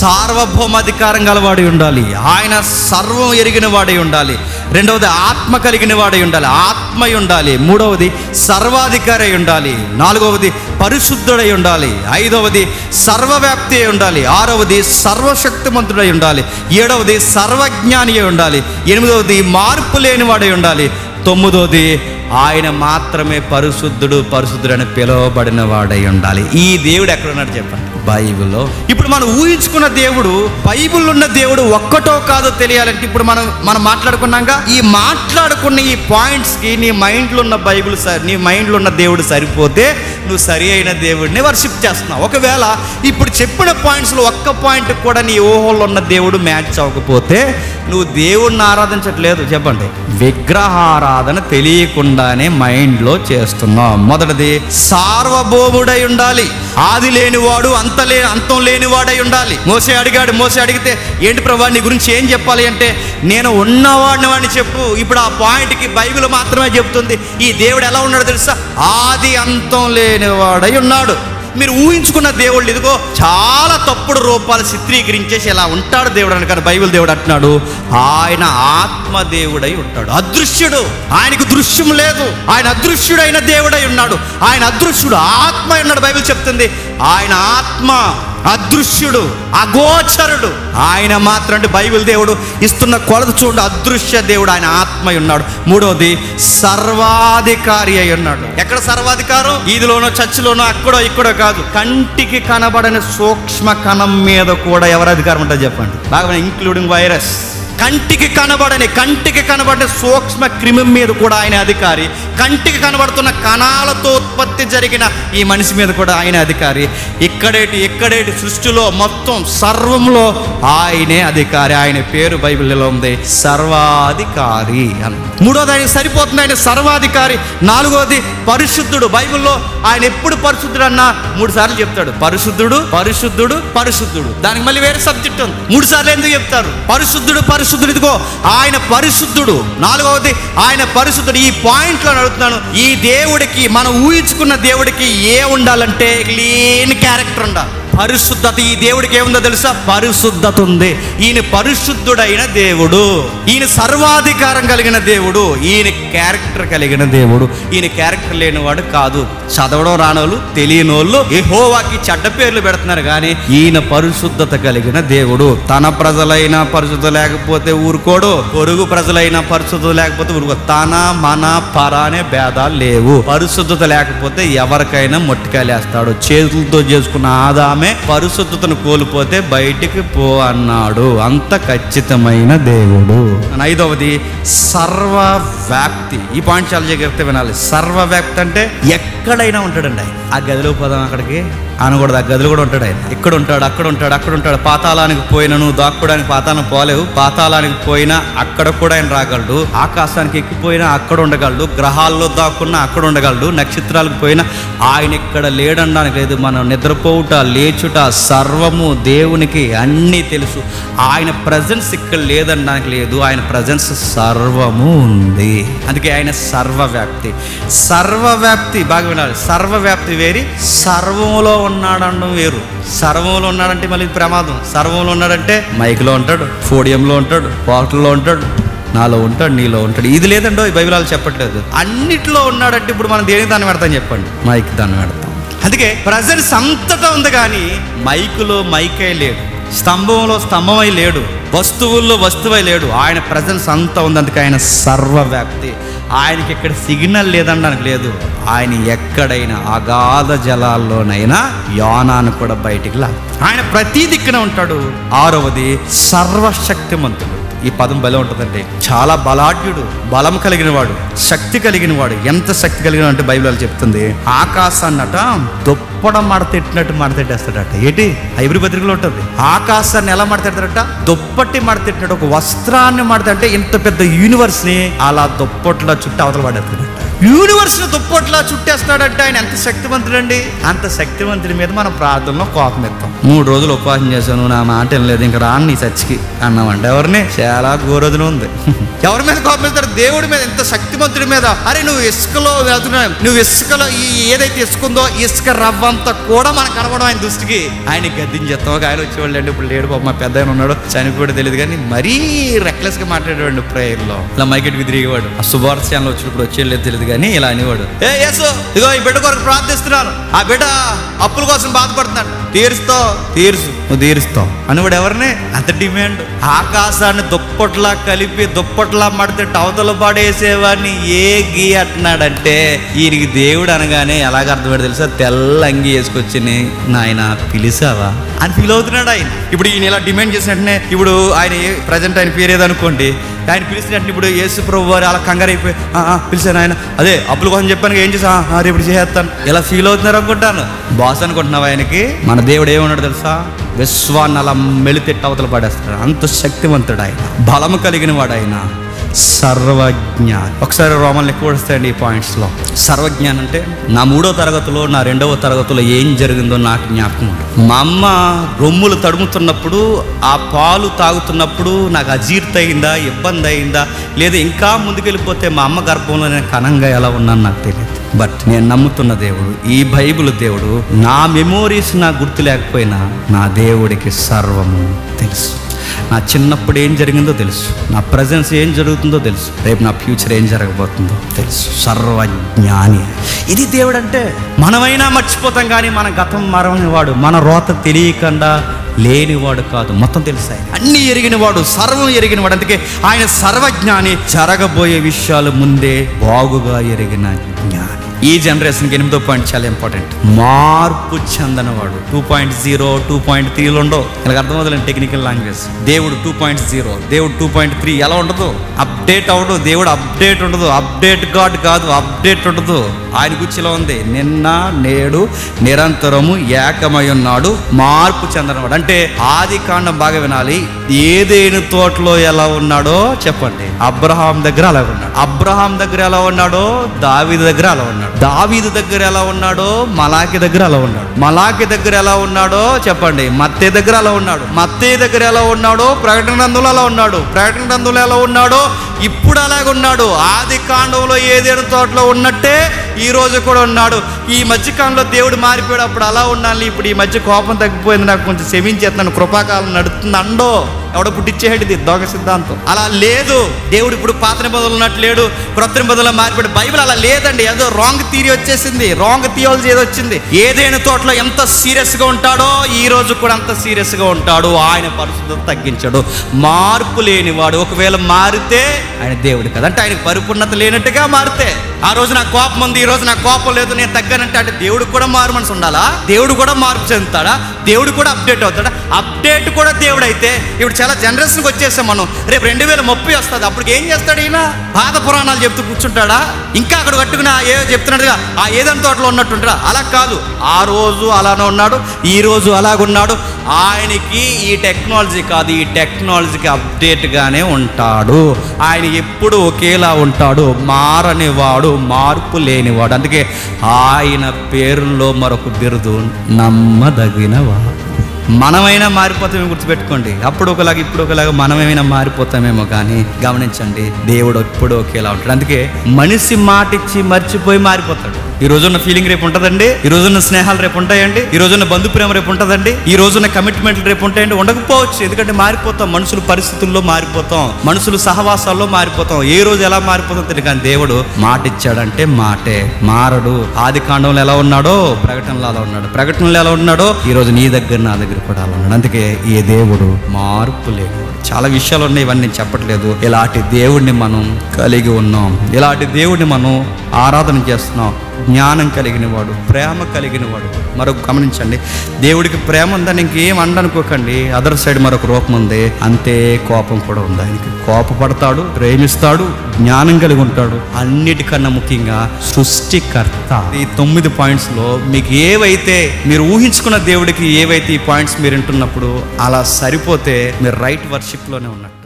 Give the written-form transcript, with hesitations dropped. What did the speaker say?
సార్వభౌమాధికారం గలవాడై ఉండాలి, ఆయన సర్వం ఎరిగిన వాడై ఉండాలి. రెండవది ఆత్మ కలిగిన వాడై ఉండాలి, ఆత్మ ఉండాలి. మూడవది సర్వాధికారి అయి ఉండాలి. నాలుగవది పరిశుద్ధుడై ఉండాలి. ఐదవది సర్వవ్యాప్తి అయి ఉండాలి. ఆరవది సర్వశక్తిమంతుడై ఉండాలి. ఏడవది సర్వజ్ఞాని అయి ఉండాలి. ఎనిమిదవది మార్పు లేని వాడై ఉండాలి. తొమ్మిదవది ఆయన మాత్రమే పరిశుద్ధుడు అని పిలువబడిన వాడై ఉండాలి. ఈ దేవుడు ఎక్కడున్నాడు చెప్పండి? బైబిల్లో. ఇప్పుడు మనం ఊహించుకున్న దేవుడు, బైబిల్లో ఉన్న దేవుడు ఒక్కటో కాదో తెలియాలంటే ఇప్పుడు మనం మాట్లాడుకున్నాక ఈ మాట్లాడుకున్న ఈ పాయింట్స్కి నీ మైండ్లో ఉన్న బైబిల్ నీ మైండ్లో ఉన్న దేవుడు సరిపోతే నువ్వు సరి అయిన దేవుడిని వర్షిప్ చేస్తున్నావు. ఒకవేళ ఇప్పుడు చెప్పిన పాయింట్స్లో ఒక్క పాయింట్ కూడా నీ ఊహల్లో ఉన్న దేవుడు మ్యాచ్ అవ్వకపోతే నువ్వు దేవుడిని ఆరాధించట్లేదు. చెప్పండి, విగ్రహారాధన తెలియకుండానే మైండ్లో చేస్తున్నావు. మొదటిది సార్వభౌముడై ఉండాలి, ఆది లేనివాడు అంతం లేనివాడై ఉండాలి. మోసే అడిగితే ఏంటి ప్రభా నీ గురించి ఏం చెప్పాలి అంటే నేను ఉన్నవాడిని చెప్పు. ఇప్పుడు ఆ పాయింట్కి బైబిల్ మాత్రమే చెప్తుంది ఈ దేవుడు ఎలా ఉన్నాడో తెలుసా? ఆది అంతం లేనివాడై ఉన్నాడు. మీరు ఊహించుకున్న దేవుళ్ళు ఇదిగో చాలా తప్పుడు రూపాలు చిత్రీకరించేసి ఎలా ఉంటాడు దేవుడు అని. కానీ బైబిల్ దేవుడు అంటున్నాడు ఆయన ఆత్మదేవుడై ఉంటాడు, అదృశ్యుడు, ఆయనకు దృశ్యం లేదు, ఆయన అదృశ్యుడైన దేవుడై ఉన్నాడు. ఆయన అదృశ్యుడు, ఆత్మ ఉన్నాడు. బైబిల్ చెప్తుంది ఆయన ఆత్మ, అదృశ్యుడు, అగోచరుడు. ఆయన మాత్రం అంటే బైబిల్ దేవుడు ఇస్తున్న కొలత చూడండి, అదృశ్య దేవుడు, ఆయన ఆత్మ ఉన్నాడు. మూడవది సర్వాధికారి అయి ఉన్నాడు. ఎక్కడ సర్వాధికారం? ఈదిలోనో చర్చిలోనో అక్కడో ఇక్కడో కాదు, కంటికి కనబడని సూక్ష్మ కణం మీద కూడా ఎవరు అధికారం ఉంటుంది చెప్పండి? బాగా ఇంక్లూడింగ్ వైరస్. కంటికి కనబడిన సూక్ష్మ క్రిమి మీద కూడా ఆయన అధికారి. కంటికి కనబడుతున్న కణాలతో ఉత్పత్తి జరిగిన ఈ మనిషి మీద కూడా ఆయన అధికారి. ఎక్కడేటి సృష్టిలో మొత్తం సర్వంలో ఆయనే అధికారి. ఆయన పేరు బైబిల్లో ఉంది సర్వాధికారి అని. మూడోది ఆయన సరిపోతుంది, ఆయన సర్వాధికారి. నాలుగోది పరిశుద్ధుడు. బైబిల్లో ఆయన ఎప్పుడు పరిశుద్ధుడు అన్నా 3 సార్లు చెప్తాడు, పరిశుద్ధుడు పరిశుద్ధుడు పరిశుద్ధుడు. దానికి మళ్ళీ వేరే సబ్జెక్ట్ ఉంది. 3 సార్లు ఎందుకు చెప్తారు? పరిశుద్ధుడు ఇదిగో ఆయన పరిశుద్ధుడు. నాలుగవది ఆయన పరిశుద్ధుడు. ఈ పాయింట్లో అడుగుతున్నాను, ఈ దేవుడికి మనం ఊహించుకున్న దేవుడికి ఏ ఉండాలంటే క్లీన్ క్యారెక్టర్ ఉండాలి. పరిశుద్ధత. ఈ దేవుడికి ఏముందో తెలుసా? పరిశుద్ధత ఉంది. ఈయన పరిశుద్ధుడైన దేవుడు, ఈయన సర్వాధికారం కలిగిన దేవుడు, ఈయన క్యారెక్టర్ కలిగిన దేవుడు. ఈయన క్యారెక్టర్ లేనివాడు కాదు. చదవడం రానోళ్ళు, తెలియనోళ్ళు యెహోవాకి చెడ్డ పేర్లు పెడుతున్నారు, కానీ ఈయన పరిశుద్ధత కలిగిన దేవుడు. తన ప్రజలైనా పరిశుద్ధ లేకపోతే ఊరుకోడు, పొరుగు ప్రజలైనా పరిశుద్ధత లేకపోతే ఊరుకో. తన మన పర అనే భేదాలు లేవు. పరిశుద్ధత లేకపోతే ఎవరికైనా మొట్టికాయలేస్తాడు. చేతులతో చేసుకున్న ఆదామే పరిశుద్ధతను కోల్పోతే బయటికి పో అన్నాడు. అంత ఖచ్చితమైన దేవుడు. ఐదవది సర్వవ్యాప్తి. ఈ పాయింట్ చాలా జాగ్రత్త వినాలి. సర్వవ్యాప్తి అంటే ఎక్కడైనా ఉంటాడండి. ఆ గదిలో పోదాం అక్కడికి అనకూడదు, ఆ గదిలో కూడా ఉంటాడు ఆయన. ఇక్కడ ఉంటాడు, అక్కడ ఉంటాడు. పాతాళానికి పోయినా నువ్వు దాక్కోడానికి పాతాళం పోలేవు. పాతాళానికి పోయినా అక్కడ కూడా ఆయన రాగలడు. ఆకాశానికి ఎక్కిపోయినా అక్కడ ఉండగలడు. గ్రహాల్లో దాక్కున్నా అక్కడ ఉండగలడు. నక్షత్రాలకు పోయినా ఆయన ఇక్కడ లేడనడానికి లేదు. మనం నిద్రపోవుట, లేచుట సర్వము దేవునికి అన్నీ తెలుసు. ఆయన ప్రజెన్స్ ఇక్కడ లేదనడానికి లేదు. ఆయన ప్రజెన్స్ సర్వము ఉంది. అందుకే ఆయన సర్వవ్యాప్తి. బాగా వినాలి. సర్వవ్యాప్తి వేరి, సర్వంలో ఉన్నాడనడం వేరు. సర్వంలో ఉన్నాడంటే మళ్ళీ ప్రమాదం. సర్వంలో ఉన్నాడంటే మైక్లో ఉంటాడు, పోడియంలో ఉంటాడు, పాటల్లో ఉంటాడు, నాలో ఉంటాడు, నీలో ఉంటాడు. ఇది లేదండో ఈ బైబిల్ చెప్పట్లేదు. అన్నిట్లో ఉన్నాడంటే ఇప్పుడు మనం దేనికి దాన్ని పెడతాం చెప్పండి? మైక్ దాన్ని పెడతాం. అందుకే ప్రజెన్స్ అంతటా ఉంది, కానీ మైకులో మైకే లేడు, స్తంభంలో స్తంభమై లేడు, వస్తువుల్లో వస్తువై లేడు. ఆయన ప్రజెన్స్ అంతా ఉంది. అందుకే ఆయన సర్వవ్యాప్తి. ఆయనకి ఎక్కడ సిగ్నల్ లేదనడానికి లేదు. ఆయన ఎక్కడైనా అగాధ జలాల్లోనైనా యోనాను కూడా బయటికి ఆయన ప్రతి దిక్కున ఉంటాడు. ఆరవది సర్వశక్తిమంతుడు. ఈ పదం బలం ఉంటుందండి. చాలా బలాఢ్యుడు, బలం కలిగిన వాడు, శక్తి కలిగిన వాడు. ఎంత శక్తి కలిగిన అంటే బైబిల్ చెప్తుంది ఆకాశాన్నట దుప్పడం మడతెట్టినట్టు మడతెట్టేస్తాడట. ఏంటి హైబ్రిడ్ పత్రికలో ఉంటుంది. ఆకాశాన్ని ఎలా మడతెడతాడట? దుప్పటి మడతెట్టినట్టు. ఒక వస్త్రాన్ని మడతంటే ఇంత పెద్ద యూనివర్స్ని అలా దుప్పట్లా చుట్టూ అవతల పడేస్తాడట. యూనివర్స్ని దుప్పట్లా చుట్టేస్తాడంటే ఆయన ఎంత శక్తివంతుడండి. అంత శక్తివంతుడి మీద మనం ప్రార్థనలో కోపం ఎత్తాం. 3 రోజులు ఉపవాసం చేశాను, నా మాట ఏం లేదు, ఇంకా రాను నీ చర్చికి అన్నామంటే ఎవరిని? చాలా గోరోజున ఉంది. ఎవరి మీద కోపం ఎత్తాడు? దేవుడి మీద. ఎంత శక్తివంతుడి మీద. అరే నువ్వు ఇసుకలో వెళ్తున్నావు, నువ్వు ఇసుకలో ఏదైతే ఇసుకుందో ఇసుక రవ్వ ఉన్నంత కూడా మనకు కనబడం ఆయన దృష్టికి. ఆయన గద్దించేస్తాం. ఒక ఆయన వచ్చేవాళ్ళు అండి, ఇప్పుడు లేడు పాప, మా పెద్ద ఆయన ఉన్నాడు, చనిపోయాడు తెలియదు, కానీ మరీ రెక్లెస్ గా మాట్లాడేవాడు ప్రేయర్లో. ఇలా మైకెట్కి తిరిగేవాడు. ఆ శుభార్త ఛానల్ వచ్చినప్పుడు వచ్చేది తెలియదు, కానీ ఇలా అనేవాడు, ఏ యేసు ఇగో ఈ బిడ్డ కొరకు ప్రార్థిస్తున్నాను, ఆ బిడ్డ అప్పుల కోసం బాధపడుతున్నాడు, తీరుసు నువ్వు తీరుస్తావు అనేవాడు. ఎవరిని అంత డిమాండ్. ఆకాశాన్ని దుప్పట్లా కలిపి దుప్పట్లా మడితే అవతల పడేసేవాడిని ఏ గీ అంటున్నాడంటే, ఈయనకి దేవుడు అనగానే ఎలాగ అర్థమయ్యాడు తెలుసా? తెల్ల అంగి వేసుకొచ్చి నాయన పిలిచావా అని ఫీల్ అవుతున్నాడు ఆయన. ఇప్పుడు ఈయన ఇలా డిమాండ్ చేసినట్టునే, ఇప్పుడు ఆయన ప్రజెంట్ ఆయన పేరు ఏదనుకోండి, ఆయన పిలిచినట్టు ఇప్పుడు యేసు ప్రభు వారు అలా కంగారు అయిపోయి పిలిచాను ఆయన, అదే అప్పుల కోసం చెప్పాను, ఏం చేసా రేపు చేస్తాను, ఇలా ఫీల్ అవుతున్నారు అనుకుంటాను. బాస్ అనుకుంటున్నావు. ఆయనకి మన దేవుడు ఏమన్నాడు తెలుసా? విశ్వాన్ని అలా మెలితెట్టి అవతల పడేస్తాడు. అంత శక్తివంతుడు ఆయన, బలము కలిగిన వాడు ఆయన, సర్వజ్ఞాని. ఒకసారి రోమన్లు ఎక్కువ వస్తాయండి ఈ పాయింట్స్లో. సర్వజ్ఞానం అంటే నా 3వ తరగతిలో నా 2వ తరగతిలో ఏం జరిగిందో నాకు జ్ఞాపకం ఉంది. మా అమ్మ రొమ్ములు తడుముతున్నప్పుడు, ఆ పాలు తాగుతున్నప్పుడు నాకు అజీర్తి అయిందా, ఇబ్బంది అయిందా, లేదా ఇంకా ముందుకెళ్ళిపోతే మా అమ్మ గర్భంలో నేను కనంగా ఎలా ఉన్నాను నాకు తెలియదు. బట్ నేను నమ్ముతున్న దేవుడు, ఈ బైబిల్ దేవుడు, నా మెమోరీస్ నాకు గుర్తు లేకపోయినా నా దేవుడికి సర్వము తెలుసు. నా చిన్నప్పుడు ఏం జరిగిందో తెలుసు, నా ప్రజెన్స్ ఏం జరుగుతుందో తెలుసు, రేపు నా ఫ్యూచర్ ఏం జరగబోతుందో తెలుసు. సర్వజ్ఞాని. ఇది దేవుడు అంటే. మనమైనా మర్చిపోతాం, కానీ మన గతం మరవనివాడు, మన రోత తెలియకుండా లేనివాడు కాదు, మొత్తం తెలుసు. ఆయన అన్ని ఎరిగినవాడు, సర్వం ఎరిగినవాడు. అందుకే ఆయన సర్వజ్ఞాని. జరగబోయే విషయాలు ముందే బాగుగా ఎరిగిన జ్ఞాని. ఈ జనరేషన్కి 8వ పాయింట్ చాలా ఇంపార్టెంట్. మార్పు చెందనవాడు. 2.0 2.3లో ఉండవు. ఇలా అర్థమవుతుంది టెక్నికల్ లాంగ్వేజ్. దేవుడు 2.0, దేవుడు 2.3 ఎలా ఉండదు? అప్డేట్ అవ్వడు. దేవుడు అప్డేట్ ఉండదు. అప్డేట్ గాడ్ కాదు, అప్డేట్ ఉండదు. ఆయన గురించి ఇలా ఉంది, నిన్న నేడు నిరంతరము ఏకమై ఉన్నాడు, మార్పు చెందనవాడు. అంటే ఆది కాండం బాగా వినాలి. ఏదేను తోటలో ఎలా ఉన్నాడో చెప్పండి, అబ్రహాం దగ్గర అలా ఉన్నాడు. అబ్రహాం దగ్గర ఎలా ఉన్నాడో దావీదు దగ్గర అలా ఉన్నాడు. దావీదు దగ్గర ఎలా ఉన్నాడో మలాకి దగ్గర అలా ఉన్నాడు. మలాకి దగ్గర ఎలా ఉన్నాడో చెప్పండి, మత్తయి దగ్గర అలా ఉన్నాడు. మత్తయి దగ్గర ఎలా ఉన్నాడో ప్రకటన గ్రంథంలో అలా ఉన్నాడు. ప్రకటన గ్రంథంలో ఎలా ఉన్నాడో ఇప్పుడు అలాగే ఉన్నాడు. ఆది కాండంలో ఏదేను తోటలో ఉన్నట్టే ఈ రోజు కూడా ఉన్నాడు. ఈ మధ్యకాలంలో దేవుడు మారిపోయాడు, అప్పుడు అలా ఉండాలి, ఇప్పుడు ఈ మధ్య కోపం తగ్గిపోయింది, నాకు కొంచెం క్షమించేస్తున్నాను, కృపాకాలం నడుస్తుంది అండో ఎవడో పుట్టించేది దొంగ సిద్ధాంతం. అలా లేదు. దేవుడు ఇప్పుడు పాత నిబంధనలు ఉన్నట్టు లేడు, క్రొత్త నిబంధనలు మారిపోయాడు. బైబిల్ అలా లేదండి. ఏదో రాంగ్ థియరీ వచ్చేసింది, రాంగ్ థియాలజీ ఏదో వచ్చింది. ఏదైనా తోటలో ఎంత సీరియస్గా ఉంటాడో ఈ రోజు కూడా అంత సీరియస్గా ఉంటాడు. ఆయన పరిశుద్ధత తగ్గించాడు. మార్పు లేనివాడు. ఒకవేళ మారితే ఆయన దేవుడు కదా, అంటే ఆయనకు పరిపూర్ణత లేనట్టుగా మారితే, ఆ రోజు నాకు కోపం ఉంది, ఈ రోజు నాకు కోపం లేదు, నేను తగ్గానంటే అంటే దేవుడు కూడా మారు మనసు ఉండాలా? దేవుడు కూడా మార్పు చెందుతాడా? దేవుడు కూడా అప్డేట్ అవుతాడా? అప్డేట్ కూడా దేవుడు అయితే ఇప్పుడు చాలా జనరేషన్కి వచ్చేసాం మనం. రేపు 2030 వస్తుంది, అప్పుడు ఏం చేస్తాడు ఈయన? పాత పురాణాలు చెప్తూ కూర్చుంటాడా? ఇంకా అక్కడ కట్టుకుని ఏదో చెప్తున్నాడుగా ఆ ఏదైనా తోటలో ఉన్నట్టుంటాడా? అలా కాదు. ఆ రోజు అలానే ఉన్నాడు, ఈ రోజు అలాగున్నాడు. ఆయనకి ఈ టెక్నాలజీ కాదు, ఈ టెక్నాలజీకి అప్డేట్గానే ఉంటాడు. ఆయన ఎప్పుడు ఒకేలా ఉంటాడు, మారనివాడు, మార్పు లేనివాడు. అందుకే ఆయన పేరులో మరొక బిరుదు నమ్మదగినవాడు. మనమైనా మారిపోతామేమో గుర్తుపెట్టుకోండి. అప్పుడు ఒకలాగా ఇప్పుడు ఒకలాగా మనమేమైనా మారిపోతామేమో, కానీ గమనించండి దేవుడు ఎప్పుడు ఒకేలా ఉంటాడు. అందుకే మనిషి మాటిచ్చి మర్చిపోయి మారిపోతాడు. ఈ రోజున్న ఫీలింగ్ రేపు ఉంటుందండి, ఈ రోజున్న స్నేహాలు రేపు ఉంటాయండి, ఈ రోజున్న బంధు ప్రేమ రేపు ఉంటుందండి, ఈ రోజున్న కమిట్మెంట్లు రేపు ఉంటాయండి, ఉండకపోవచ్చు. ఎందుకంటే మారిపోతాం, మనుషులు పరిస్థితుల్లో మారిపోతాం, మనుషులు సహవాసాల్లో మారిపోతాం. ఏ రోజు ఎలా మారిపోతాం తెలియదు, కానీ దేవుడు మాట ఇచ్చాడంటే మాటే, మారడు. ఆది కాండంలో ఎలా ఉన్నాడో ప్రకటనలో అలా ఉన్నాడు, ప్రకటనలో ఎలా ఉన్నాడో ఈ రోజు నీ దగ్గర నా దగ్గర కూడా అలా ఉన్నాడు. అందుకే ఈ దేవుడు మార్పు లేనివాడు. చాలా విషయాలు ఉన్నాయి, ఇవన్నీ చెప్పట్లేదు. ఇలాంటి దేవుడిని మనం కలిగి ఉన్నాం, ఇలాంటి దేవుడిని మనం ఆరాధన చేస్తున్నాం. జ్ఞానం కలిగిన వాడు, ప్రేమ కలిగిన వాడు. మరొక గమనించండి, దేవుడికి ప్రేమ ఉందని ఇంకేం అండనుకోకండి. అదర్ సైడ్ మరొక రూపం ఉంది, అంతే కోపం కూడా ఉంది. ఆయనకి కోపపడతాడు, ప్రేమిస్తాడు, జ్ఞానం కలిగి ఉంటాడు. అన్నిటికన్నా ముఖ్యంగా సృష్టికర్త. ఈ 9 పాయింట్స్లో మీకు ఏవైతే మీరు ఊహించుకున్న దేవుడికి ఏవైతే ఈ పాయింట్స్ మీరు వింటున్నప్పుడు అలా సరిపోతే మీరు రైట్ వర్షిప్లోనే ఉన్నారు.